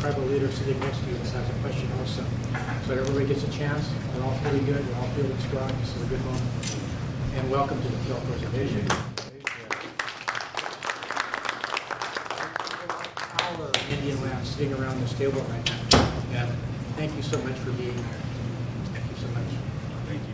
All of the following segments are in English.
tribal leader sitting next to you that has a question also. So that everybody gets a chance. We're all feeling good. We're all feeling strong. This is a good moment. And welcome to the Puyallup Reservation. Our Indian land sitting around this table right now. And thank you so much for being here. Thank you so much. Thank you.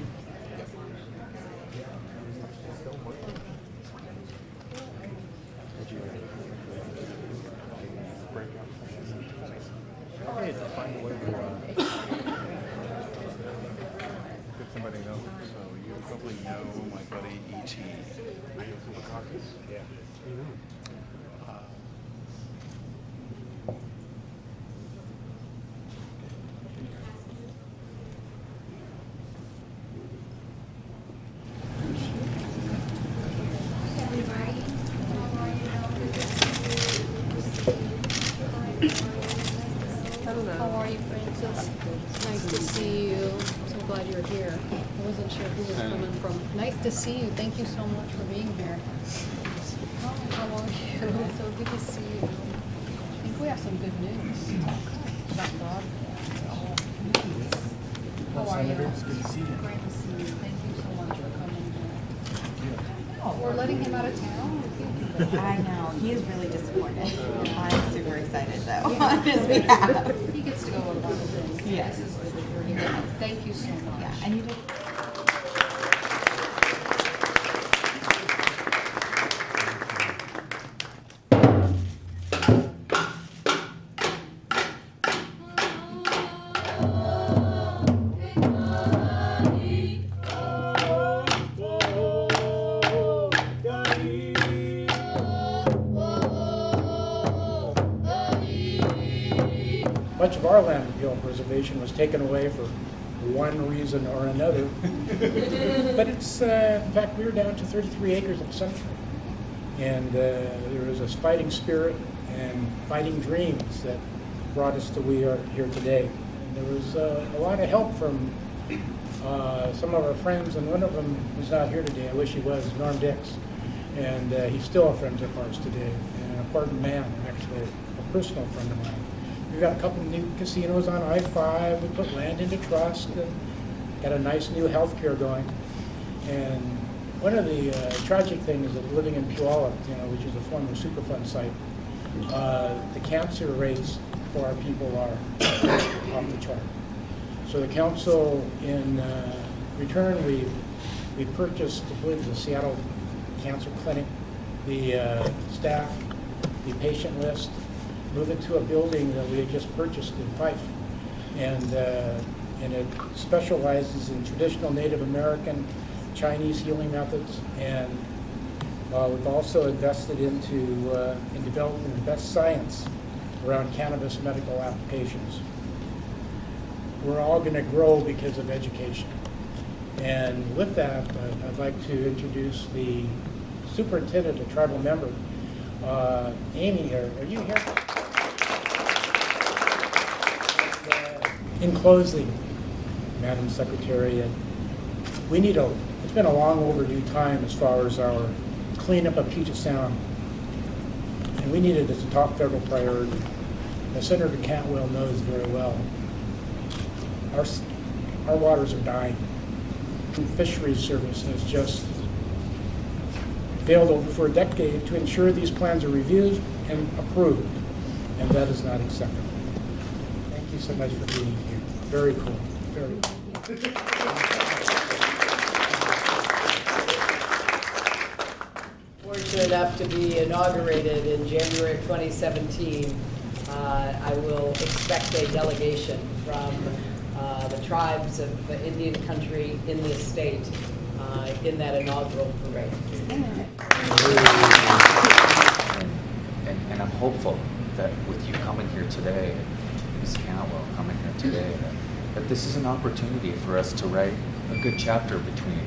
Okay, to find a way to let somebody know. So you probably know my buddy E.T. Yeah. How are you, Francis? Nice to see you. So glad you're here. I wasn't sure who was coming from. Nice to see you. Thank you so much for being here. Oh, how are you? So good to see you. I think we have some good news. Thank God. How are you? It's good to see you. Great to see you. Thank you so much for coming here. Oh, we're letting him out of town? I know. He is really disappointed. I'm super excited, though, on his behalf. He gets to go on a lot of things. Yes. This is really pretty good. Thank you so much. Yeah, and you did. Much of our land at Puyallup Reservation was taken away for one reason or another. But it's, in fact, we were down to 33 acres of sunshine. And there was a fighting spirit and fighting dreams that brought us to we are here today. And there was a lot of help from some of our friends, and one of them who's not here today, I wish he was, Norm Dix. And he's still a friend of ours today, and an important man, actually, a personal friend of mine. We've got a couple of new casinos on I-5. We put land into trust and got a nice new healthcare going. And one of the tragic things of living in Puyallup, which is a former Superfund site, the cancer rates for our people are off the chart. So the council, in return, we purchased, I believe, the Seattle Cancer Clinic, the staff, the patient list, move it to a building that we had just purchased in Fife, and it specializes in traditional Native American, Chinese healing methods, and we've also invested into in developing the best science around cannabis medical applications. We're all going to grow because of education, and with that, I'd like to introduce the superintendent, a tribal member, Amy. Are you here? In closing, Madam Secretary, it's been a long overdue time as far as our cleanup of Puget Sound, and we need it as a top federal priority. As Senator Cantwell knows very well, our waters are dying. The Fisheries Service has just failed over for a decade to ensure these plans are reviewed and approved, and that is not acceptable. Thank you so much for being here. Very cool. Very cool. Fortunate enough to be inaugurated in January of 2017, I will expect a delegation from the tribes of the Indian country in this state in that inaugural parade. And I'm hopeful that with you coming here today, Ms. Cantwell coming here today, that this is an opportunity for us to write a good chapter between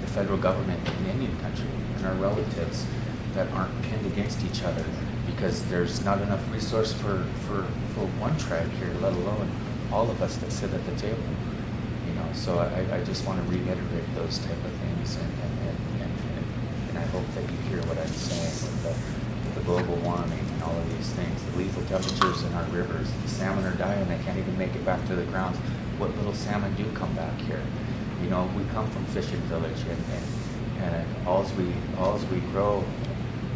the federal government and Indian country and our relatives that aren't pinned against each other, because there's not enough resource for one tribe here, let alone all of us that sit at the table. So I just want to reiterate those type of things, and I hope that you hear what I'm saying with global warming and all of these things, the lethal temperatures in our rivers, the salmon are dying, they can't even make it back to the grounds. What little salmon do come back here? You know, we come from fishing village, and alls we grow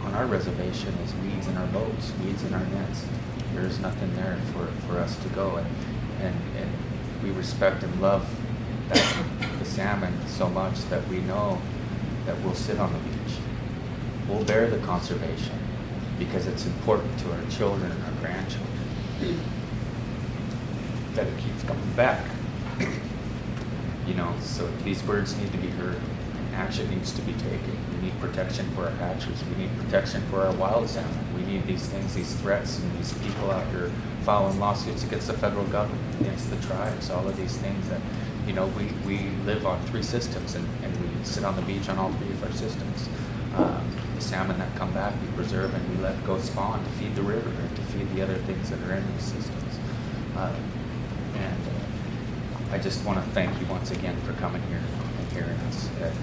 on our reservation is weeds in our boats, weeds in our nets. There's nothing there for us to go, and we respect and love the salmon so much that we know that we'll sit on the beach. We'll bear the conservation because it's important to our children and our grandchildren that it keeps coming back. You know, so these birds need to be heard. Action needs to be taken. We need protection for our hatcheries. We need protection for our wild salmon. We need these things, these threats, and these people out here filing lawsuits against the federal government, against the tribes, all of these things that, you know, we live on 3 systems, and we sit on the beach on all 3 of our systems. The salmon that come back, we preserve and we let go spawn to feed the river and to feed the other things that are in these systems. I just want to thank you once again for coming here and hearing us, and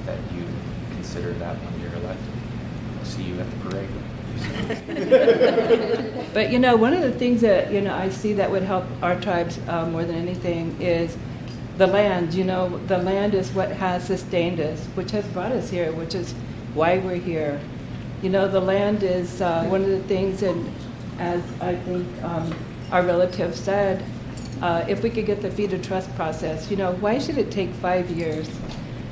that you consider that when you're elected. I'll see you at the parade. But, you know, one of the things that, you know, I see that would help our tribes more than anything is the land. You know, the land is what has sustained us, which has brought us here, which is why we're here. You know, the land is one of the things, and as I think our relative said, if we could get the Feed to Trust process, you know, why should it take 5 years?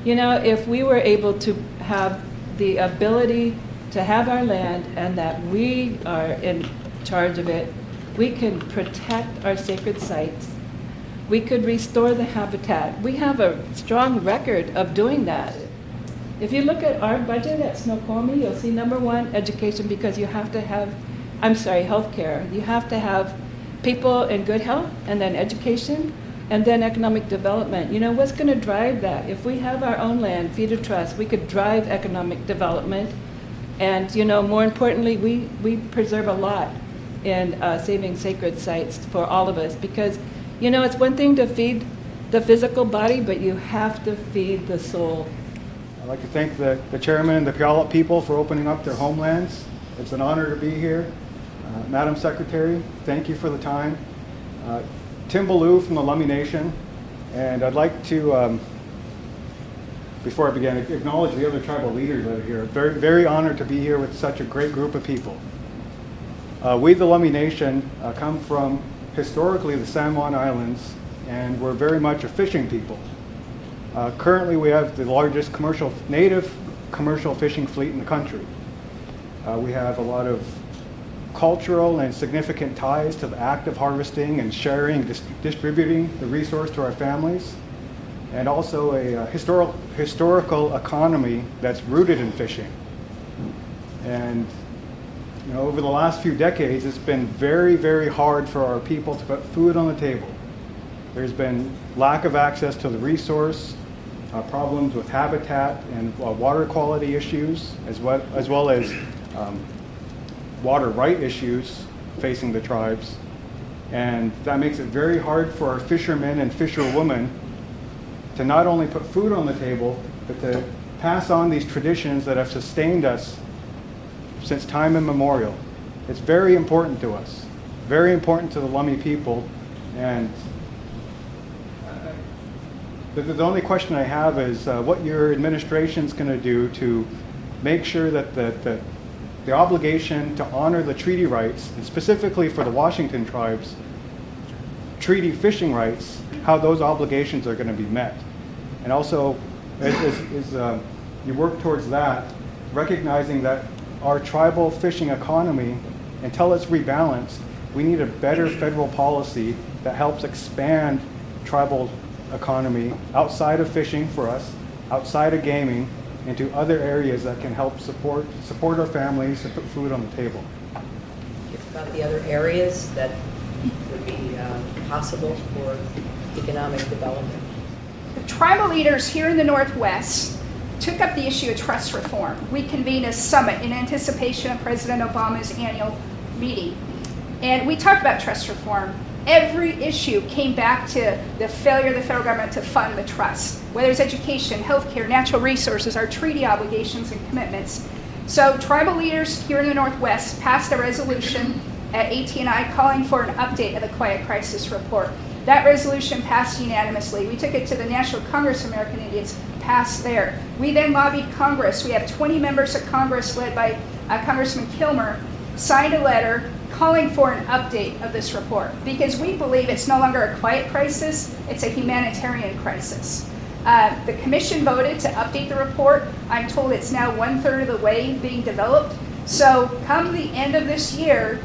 You know, if we were able to have the ability to have our land and that we are in charge of it, we can protect our sacred sites. We could restore the habitat. We have a strong record of doing that. If you look at our budget at Snoqualmie, you'll see number 1, education, because you have to have, healthcare. You have to have people in good health, and then education, and then economic development. You know, what's going to drive that? If we have our own land, Feed to Trust, we could drive economic development. And, you know, more importantly, we preserve a lot in saving sacred sites for all of us, because, you know, it's one thing to feed the physical body, but you have to feed the soul. I'd like to thank the chairman and the Puyallup people for opening up their homelands. It's an honor to be here. Madam Secretary, thank you for the time. Tim Ballou from the Lummi Nation, and I'd like to, before I begin, acknowledge the other tribal leaders that are here. Very, very honored to be here with such a great group of people. We, the Lummi Nation, come from historically the San Juan Islands, and we're very much a fishing people. Currently, we have the largest native commercial fishing fleet in the country. We have a lot of cultural and significant ties to the act of harvesting and sharing, distributing the resource to our families, and also a historical economy that's rooted in fishing. And, you know, over the last few decades, it's been very, very hard for our people to put food on the table. There's been lack of access to the resource, problems with habitat and water quality issues, as well as water right issues facing the tribes. And that makes it very hard for our fishermen and fisherwomen to not only put food on the table, but to pass on these traditions that have sustained us since time immemorial. It's very important to us, very important to the Lummi people. And the only question I have is what your administration's going to do to make sure that the obligation to honor the treaty rights, and specifically for the Washington tribes, treaty fishing rights, how those obligations are going to be met. And also, as you work towards that, recognizing that our tribal fishing economy, until it's rebalanced, we need a better federal policy that helps expand tribal economy outside of fishing for us, outside of gaming, into other areas that can help support our families and put food on the table. About the other areas that would be possible for economic development. The tribal leaders here in the Northwest took up the issue of trust reform. We convened a summit in anticipation of President Obama's annual meeting. And we talked about trust reform. Every issue came back to the failure of the federal government to fund the trust, whether it's education, healthcare, natural resources, our treaty obligations and commitments. So tribal leaders here in the Northwest passed a resolution at AT&I calling for an update of the Quiet Crisis Report. That resolution passed unanimously. We took it to the National Congress of American Indians, passed there. We then lobbied Congress. We have 20 members of Congress led by Congressman Kilmer, signed a letter calling for an update of this report because we believe it's no longer a quiet crisis, it's a humanitarian crisis. The commission voted to update the report. I'm told it's now 1/3 of the way being developed. So come the end of this year,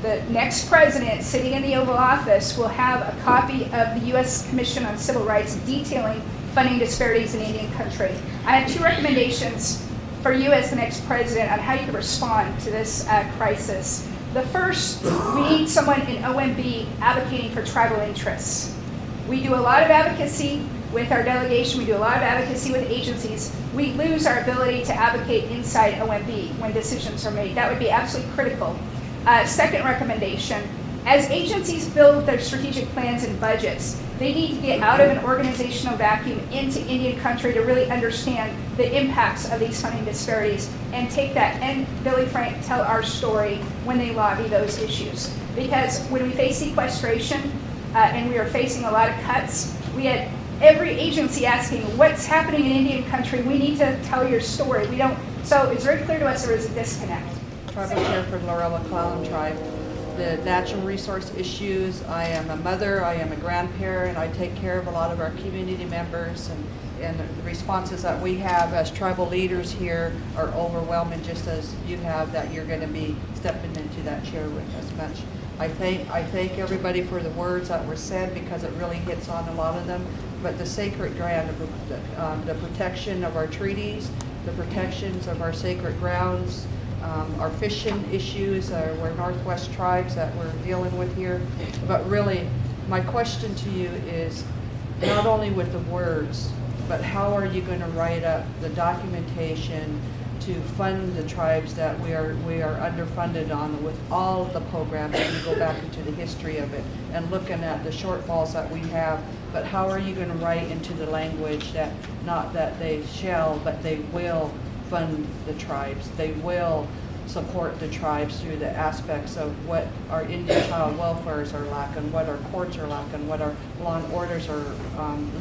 the next president sitting in the Oval Office will have a copy of the U.S. Commission on Civil Rights detailing funding disparities in Indian country. I have 2 recommendations for you as the next president on how you can respond to this crisis. The first, we need someone in OMB advocating for tribal interests. We do a lot of advocacy with our delegation, we do a lot of advocacy with agencies. We lose our ability to advocate inside OMB when decisions are made. That would be absolutely critical. Second recommendation, as agencies build their strategic plans and budgets, they need to get out of an organizational vacuum into Indian country to really understand the impacts of these funding disparities and take that and Billy Frank tell our story when they lobby those issues. Because when we face sequestration and we are facing a lot of cuts, we had every agency asking what's happening in Indian country. We need to tell your story. We don't. So it's very clear to us there is a disconnect. Tribal Chair for Laurel McClellan Tribe. The natural resource issues, I am a mother, I am a grandparent, I take care of a lot of our community members, and the responses that we have as tribal leaders here are overwhelming, just as you have, that you're going to be stepping into that chair with us much. I thank everybody for the words that were said because it really hits on a lot of them, but the sacred ground, the protection of our treaties, the protections of our sacred grounds, our fishing issues, we're Northwest tribes that we're dealing with here. But really, my question to you is not only with the words, but how are you going to write up the documentation to fund the tribes that we are underfunded on with all of the programs, and you go back into the history of it and looking at the shortfalls that we have, but how are you going to write into the language that not that they shall, but they will fund the tribes. They will support the tribes through the aspects of what our Indian child welfares are lacking, what our courts are lacking, what our law and orders are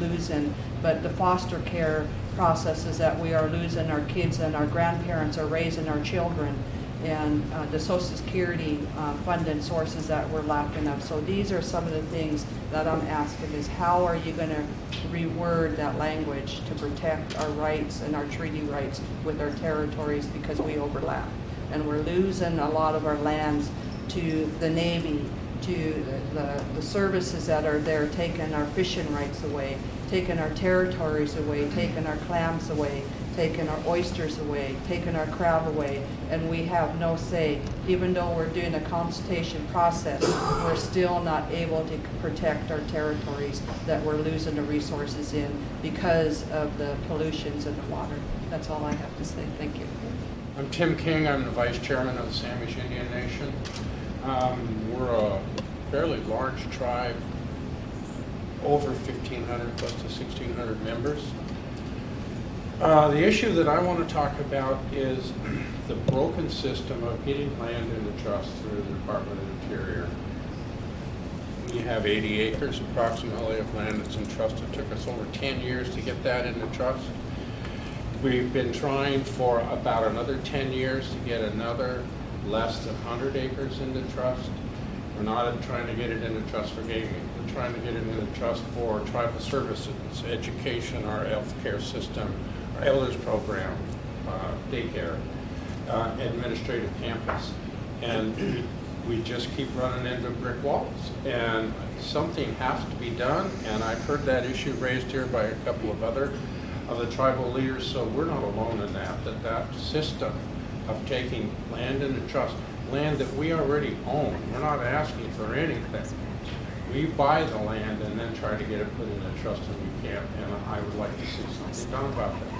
losing, but the foster care processes that we are losing our kids and our grandparents are raising our children, and the Social Security funding sources that we're lacking of. So these are some of the things that I'm asking is how are you going to reword that language to protect our rights and our treaty rights with our territories, because we overlap. And we're losing a lot of our lands to the Navy, to the services that are there, taking our fishing rights away, taking our territories away, taking our clams away, taking our oysters away, taking our crab away, and we have no say. Even though we're doing a consultation process, we're still not able to protect our territories that we're losing the resources in because of the pollutions in the water. That's all I have to say. Thank you. I'm Tim King. I'm the Vice Chairman of the Samish Indian Nation. We're a fairly large tribe, over 1,500, close to 1,600 members. The issue that I want to talk about is the broken system of getting land into trust through the Department of Interior. We have 80 acres approximately of land that's in trust. It took us over 10 years to get that into trust. We've been trying for about another 10 years to get another less than 100 acres into trust. We're not trying to get it into trust for gaming. We're trying to get it into trust for tribal services, education, our health care system, our elders program, daycare, administrative campus. And we just keep running into brick walls. And something has to be done, and I've heard that issue raised here by a couple of other of the tribal leaders, so we're not alone in that system of taking land into trust, land that we already own. We're not asking for anything. We buy the land and then try to get it put into trust, and we can't, and I would like to see something done about that.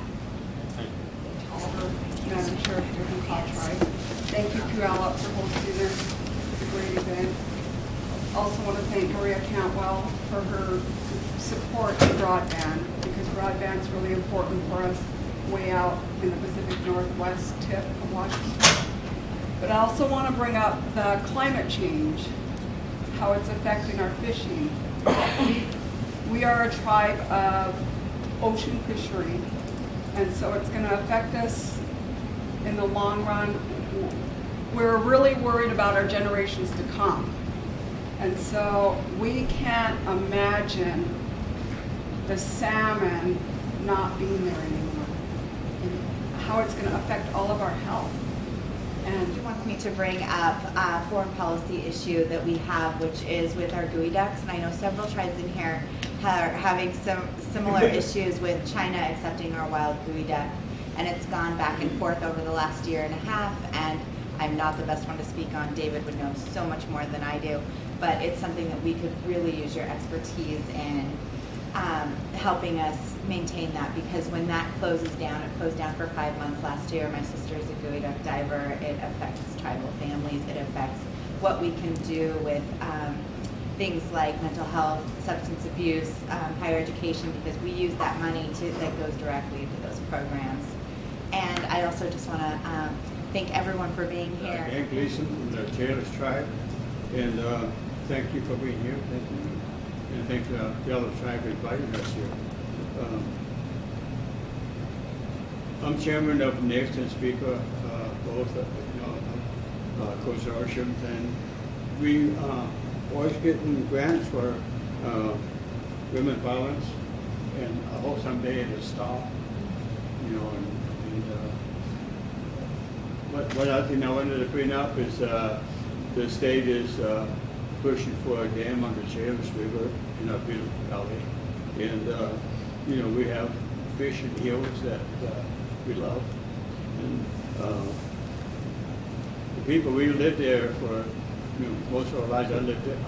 Thank you. Madam Chair of the Utah Tribe. Thank you, Puyallup, for hosting this. It's a great event. Also want to thank Maria Cantwell for her support of broadband, because broadband is really important for us. way out in the Pacific Northwest tip of Washington. But I also want to bring up the climate change, how it's affecting our fishing. We are a tribe of ocean fishery, and so it's going to affect us in the long run. We're really worried about our generations to come. And so we can't imagine the salmon not being there anymore, and how it's going to affect all of our health. And He wants me to bring up a foreign policy issue that we have, which is with our gooey ducks. And I know several tribes in here are having some similar issues with China accepting our wild gooey duck. And it's gone back and forth over the last year and a half. And I'm not the best one to speak on. David would know so much more than I do. But it's something that we could really use your expertise in helping us maintain that, because when that closes down, it closed down for 5 months last year. My sister is a gooey duck diver. It affects tribal families. It affects what we can do with things like mental health, substance abuse, higher education, because we use that money that goes directly to those programs. And I also just want to thank everyone for being here. Hank Gleason from the Taylor's tribe, and thank you for being here. Thank you. And thank the other tribe for inviting us here. I'm chairman of Next and Speaker, both, Coach Ocean, and we always getting grants for women violence, and I hope someday it'll stop. What other thing I wanted to bring up is the state is pushing for a dam on the James River in our beautiful valley, and we have fish and eels that we love, and the people we lived there for most of our lives.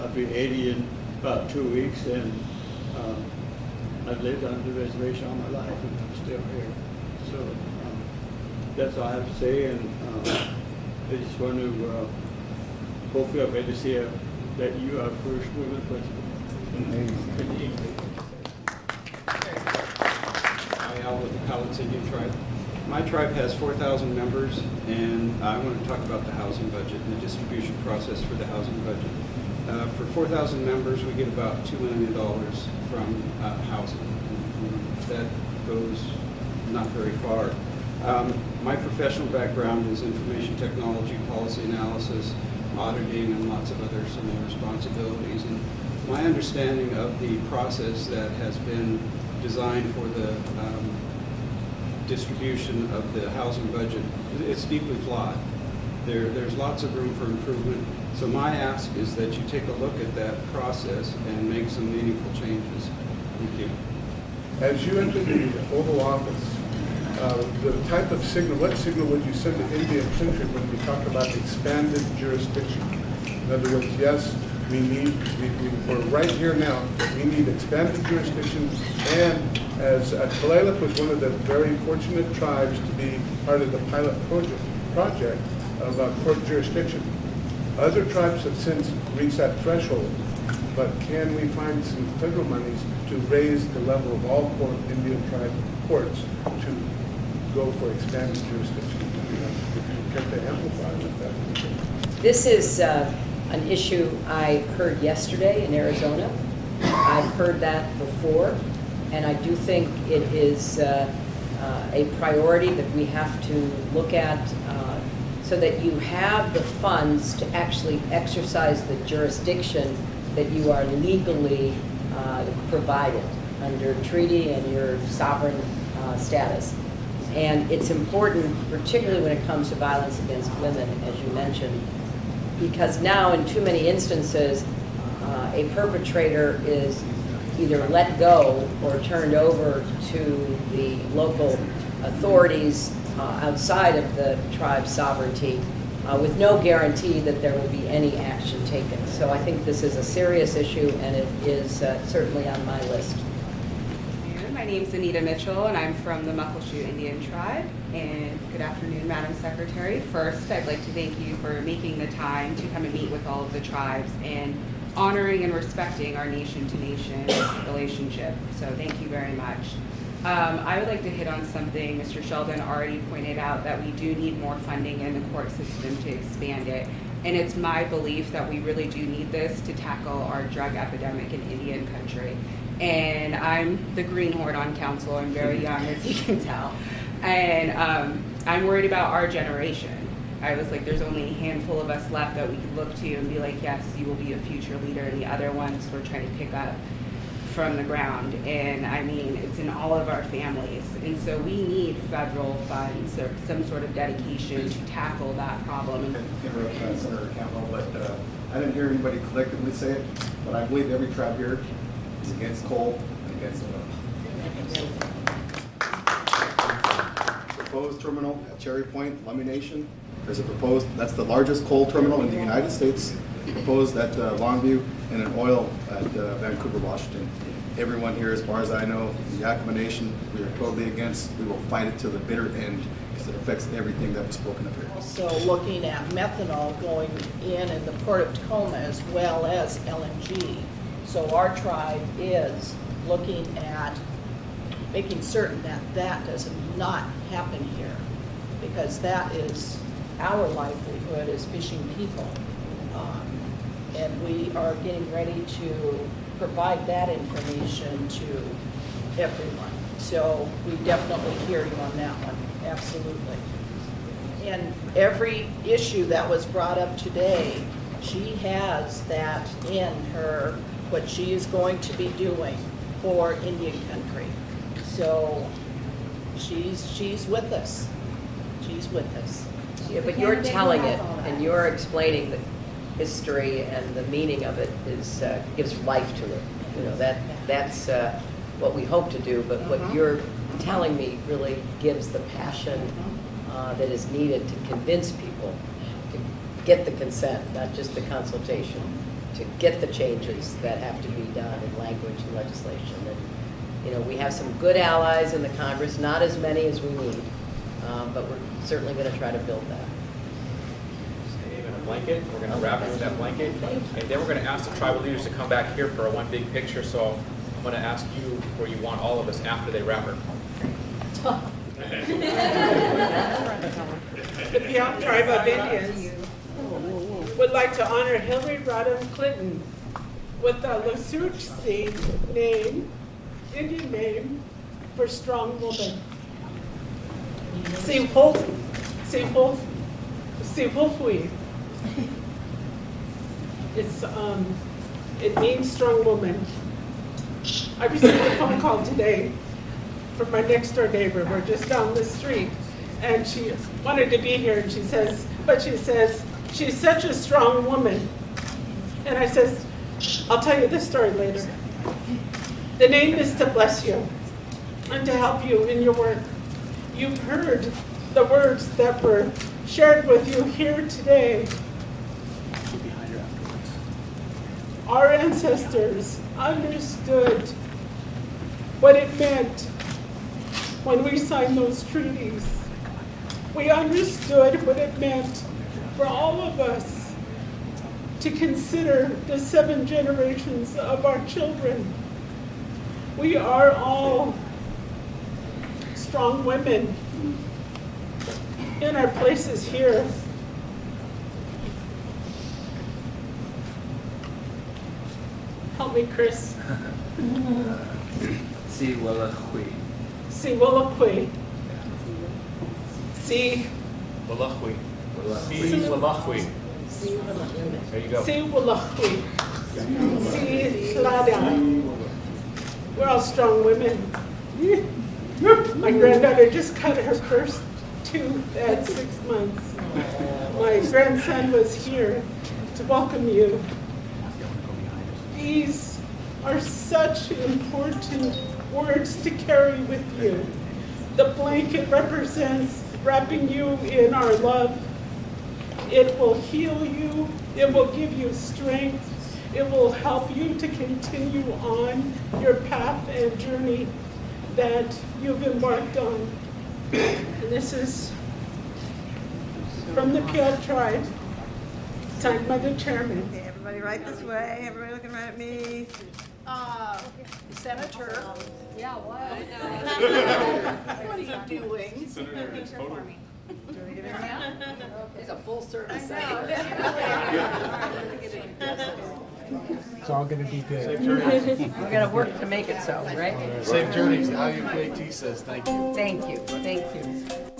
I'll be 80 in about 2 weeks, and I've lived on the reservation all my life, and I'm still here. So that's all I have to say, and I just want to hopefully I'm ready to see that you are first women president. Al with the Puyallup Indian tribe. My tribe has 4,000 members, and I want to talk about the housing budget and the distribution process for the housing budget. For 4,000 members, we get about $2 million from housing. That goes not very far. My professional background is information technology, policy analysis, auditing, and lots of other similar responsibilities. And my understanding of the process that has been designed for the distribution of the housing budget, it's deeply flawed. There's lots of room for improvement. So my ask is that you take a look at that process and make some meaningful changes. Thank you. As you enter the Oval Office, the type of signal, what signal would you send to Indian country when we talk about expanded jurisdiction? In other words, yes, we're right here now, we need expanded jurisdiction, and as Puyallup was one of the very fortunate tribes to be part of the pilot project of court jurisdiction. Other tribes have since reached that threshold, but can we find some federal monies to raise the level of all Indian tribe courts to go for expanded jurisdiction? If you care to amplify with that. This is an issue I heard yesterday in Arizona. I've heard that before, and I do think it is a priority that we have to look at so that you have the funds to actually exercise the jurisdiction that you are legally provided under treaty and your sovereign status. And it's important, particularly when it comes to violence against women, as you mentioned, because now in too many instances, a perpetrator is either let go or turned over to the local authorities outside of the tribe's sovereignty with no guarantee that there will be any action taken. So I think this is a serious issue, and it is certainly on my list. My name is Anita Mitchell, and I'm from the Muckleshoot Indian tribe. And good afternoon, Madam Secretary. First, I'd like to thank you for making the time to come and meet with all of the tribes and honoring and respecting our nation-to-nation relationship. So thank you very much. I would like to hit on something Mr. Sheldon already pointed out, that we do need more funding in the court system to expand it. And it's my belief that we really do need this to tackle our drug epidemic in Indian country. And I'm the greenhorn on council. I'm very young, as you can tell. And I'm worried about our generation. I was like, there's only a handful of us left that we could look to and be like, yes, you will be a future leader. And the other ones we're trying to pick up from the ground. And I mean, it's in all of our families. And so we need federal funds or some sort of dedication to tackle that problem. Interrupt Senator Campbell, but I didn't hear anybody collectively say it, but I believe every tribe here is against coal and against oil. Proposed terminal at Cherry Point, Lummi Nation. There's a proposed, that's the largest coal terminal in the United States, proposed at Longview, and an oil at Vancouver, Washington. Everyone here, as far as I know, the Yakima Nation, we are totally against. We will fight it to the bitter end because it affects everything that was spoken of here. Also looking at methanol going in the Port of Tacoma as well as LNG. So our tribe is looking at making certain that that does not happen here, because that is our livelihood as fishing people. And we are getting ready to provide that information to everyone. So we definitely hear you on that one, absolutely. And every issue that was brought up today, she has that in her, what she is going to be doing for Indian country. So she's with us. She's with us. Yeah, but you're telling it and you're explaining the history and the meaning of it is gives life to it. You know, that's what we hope to do, but what you're telling me really gives the passion that is needed to convince people to get the consent, not just the consultation, to get the changes that have to be done in language and legislation. And, you know, we have some good allies in the Congress, not as many as we need, but we're certainly going to try to build that. Blanket. We're going to wrap it with that blanket, and then we're going to ask the tribal leaders to come back here for a one big picture. So I'm going to ask you where you want all of us after they wrap her. The Puyallup Tribe of Indians would like to honor Hillary Rodham Clinton with the Lusutsi name, Indian name for strong woman. Sipulfui. It means strong woman. I received a phone call today from my next door neighbor. We're just down the street, and she wanted to be here, and she says, she's such a strong woman. And I says, I'll tell you this story later. The name is to bless you and to help you in your work. You've heard the words that were shared with you here today. Our ancestors understood what it meant when we signed those treaties. We understood what it meant for all of us to consider the 7 generations of our children. We are all strong women in our places here. Help me, Chris. Siwalakwi. Siwalakwi. Siwalakwi. Siwalakwi. There you go. Siwalakwi. Silada. We're all strong women. My granddaughter just cut her first tooth at 6 months. My grandson was here to welcome you. These are such important words to carry with you. The blanket represents wrapping you in our love. It will heal you. It will give you strength. It will help you to continue on your path and journey that you've embarked on. And this is from the Puyallup tribe, signed by the chairman. Okay, everybody right this way. Everybody looking right at me. Senator. Yeah, what? What are you doing? He's a full-service It's all gonna be good. We're gonna work to make it so, right? Safe journeys. How you play T says thank you. Thank you, thank you.